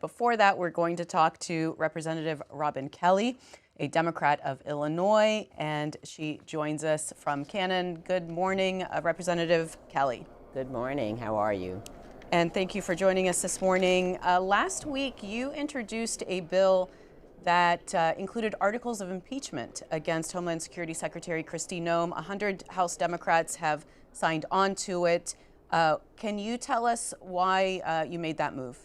before that, we're going to talk to Representative Robin Kelly, a Democrat of Illinois, and she joins us from Cannon. Good morning, Representative Kelly. Good morning. How are you? And thank you for joining us this morning. Last week, you introduced a bill that included articles of impeachment against Homeland Security Secretary Kristi Noem. 100 House Democrats have signed on to it. Can you tell us why you made that move?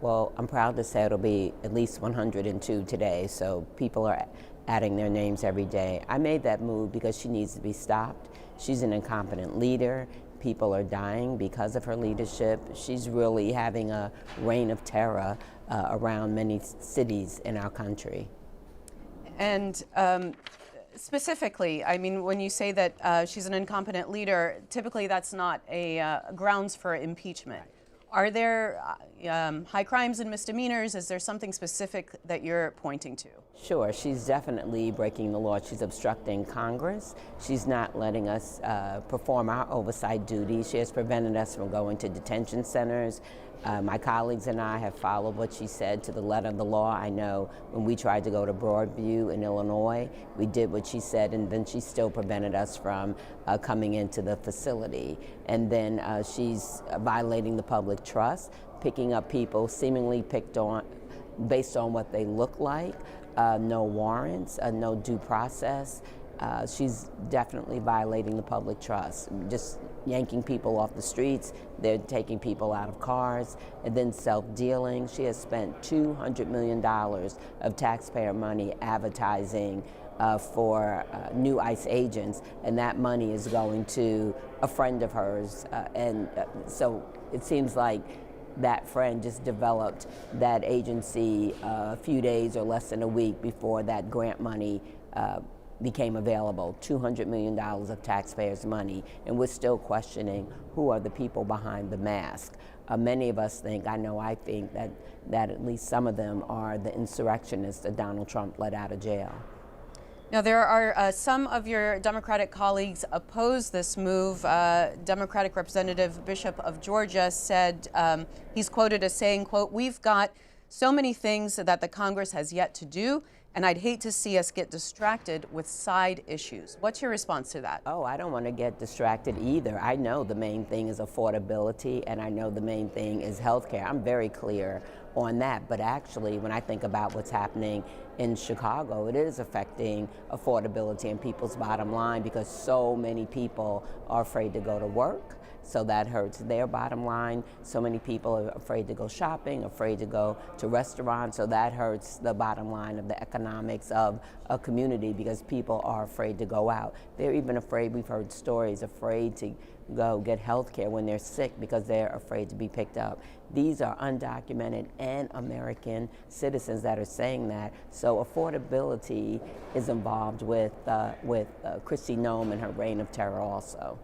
Well, I'm proud to say it'll be at least 102 today, so people are adding their names every day. I made that move because she needs to be stopped. She's an incompetent leader. People are dying because of her leadership. She's really having a reign of terror around many cities in our country. And specifically, I mean, when you say that she's an incompetent leader, typically that's not a grounds for impeachment. Are there high crimes and misdemeanors? Is there something specific that you're pointing to? Sure, she's definitely breaking the law. She's obstructing Congress. She's not letting us perform our oversight duties. She has prevented us from going to detention centers. My colleagues and I have followed what she said to the letter of the law. I know when we tried to go to Broadview in Illinois, we did what she said, and then she still prevented us from coming into the facility. And then she's violating the public trust, picking up people seemingly picked on based on what they look like, no warrants, no due process. She's definitely violating the public trust, just yanking people off the streets. They're taking people out of cars, and then self-dealing. She has spent $200 million of taxpayer money advertising for new ICE agents, and that money is going to a friend of hers. So it seems like that friend just developed that agency a few days or less than a week before that grant money became available. $200 million of taxpayers' money, and we're still questioning who are the people behind the mask. Many of us think, I think that at least some of them are the insurrectionists that Donald Trump let out of jail. Now, there are some of your Democratic colleagues oppose this move. Democratic Representative Bishop of Georgia said, he's quoted as saying, quote, "We've got so many things that the Congress has yet to do, and I'd hate to see us get distracted with side issues." What's your response to that? Oh, I don't want to get distracted either. I know the main thing is affordability, and I know the main thing is health care. I'm very clear on that. But actually, when I think about what's happening in Chicago, it is affecting affordability and people's bottom line because so many people are afraid to go to work. So that hurts their bottom line. So many people are afraid to go shopping, afraid to go to restaurants. So that hurts the bottom line of the economics of a community because people are afraid to go out. They're even afraid, we've heard stories, afraid to go get health care when they're sick because they're afraid to be picked up. These are undocumented and American citizens that are saying that. So affordability is involved with Kristi Noem and her reign of terror also.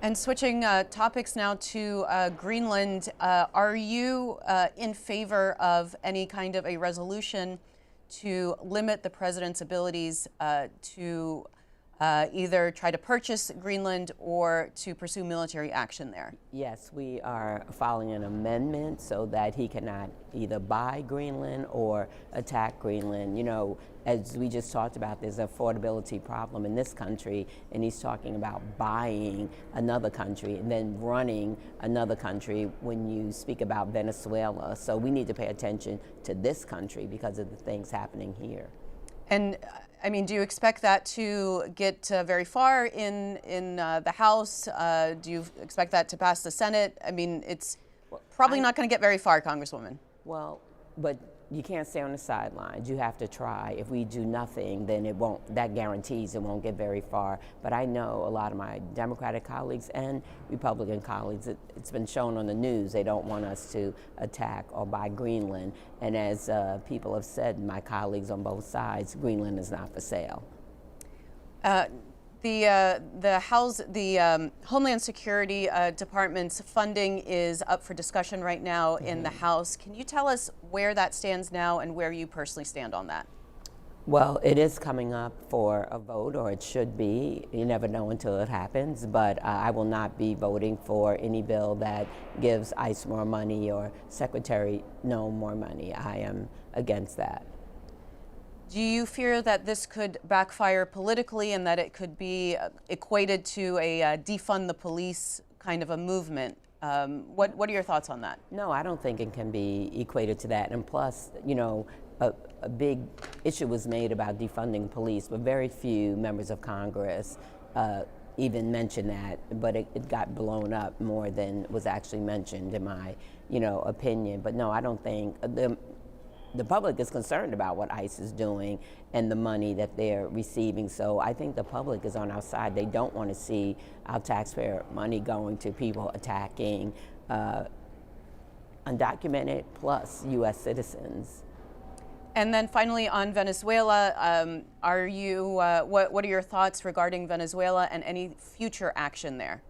And switching topics now to Greenland, are you in favor of any kind of a resolution to limit the president's abilities to either try to purchase Greenland or to pursue military action there? Yes, we are filing an amendment so that he cannot either buy Greenland or attack Greenland. You know, as we just talked about, there's an affordability problem in this country, and he's talking about buying another country and then running another country when you speak about Venezuela. So we need to pay attention to this country because of the things happening here. And I mean, do you expect that to get very far in the House? Do you expect that to pass the Senate? I mean, it's probably not going to get very far, Congresswoman. Well, but you can't stay on the sidelines. You have to try. If we do nothing, then it won't, that guarantees it won't get very far. But I know a lot of my Democratic colleagues and Republican colleagues, it's been shown on the news, they don't want us to attack or buy Greenland. And as people have said, my colleagues on both sides, Greenland is not for sale. The Homeland Security Department's funding is up for discussion right now in the House. Can you tell us where that stands now and where you personally stand on that? Well, it is coming up for a vote, or it should be. You never know until it happens, but I will not be voting for any bill that gives ICE more money or Secretary Noem more money. I am against that. Do you fear that this could backfire politically and that it could be equated to a defund the police kind of a movement? What are your thoughts on that? No, I don't think it can be equated to that. And plus, a big issue was made about defunding police, but very few members of Congress even mentioned that. But it got blown up more than was actually mentioned, in my, opinion. But no, I don't think the public is concerned about what ICE is doing and the money that they're receiving. So I think the public is on our side. They don't want to see our taxpayer money going to people attacking undocumented plus U.S. citizens. And then finally on Venezuela, what are your thoughts regarding Venezuela and any future action there?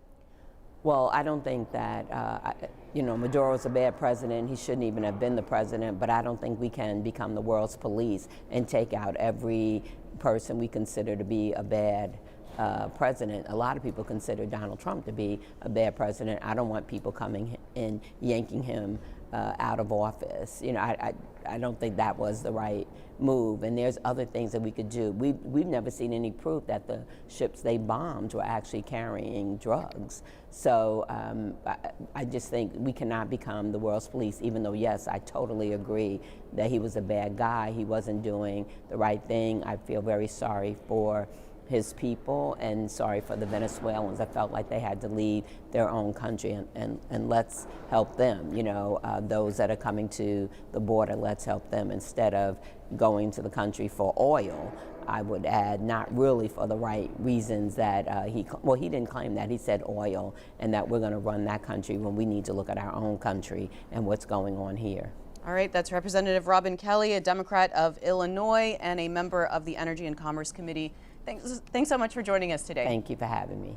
Well, I don't think that, Maduro's a bad president. He shouldn't even have been the president, but I don't think we can become the world's police and take out every person we consider to be a bad president. A lot of people consider Donald Trump to be a bad president. I don't want people coming in, yanking him out of office. I don't think that was the right move. And there's other things that we could do. We've never seen any proof that the ships they bombed were actually carrying drugs. So I just think we cannot become the world's police, even though, yes, I totally agree that he was a bad guy. He wasn't doing the right thing. I feel very sorry for his people and sorry for the Venezuelans. I felt like they had to leave their own country, and let's help them. Those that are coming to the border, let's help them instead of going to the country for oil. I would add, not really for the right reasons that he didn't claim that. He said oil, and that we're going to run that country when we need to look at our own country and what's going on here. All right, that's Representative Robin Kelly, a Democrat of Illinois and a member of the Energy and Commerce Committee. Thanks so much for joining us today. Thank you for having me.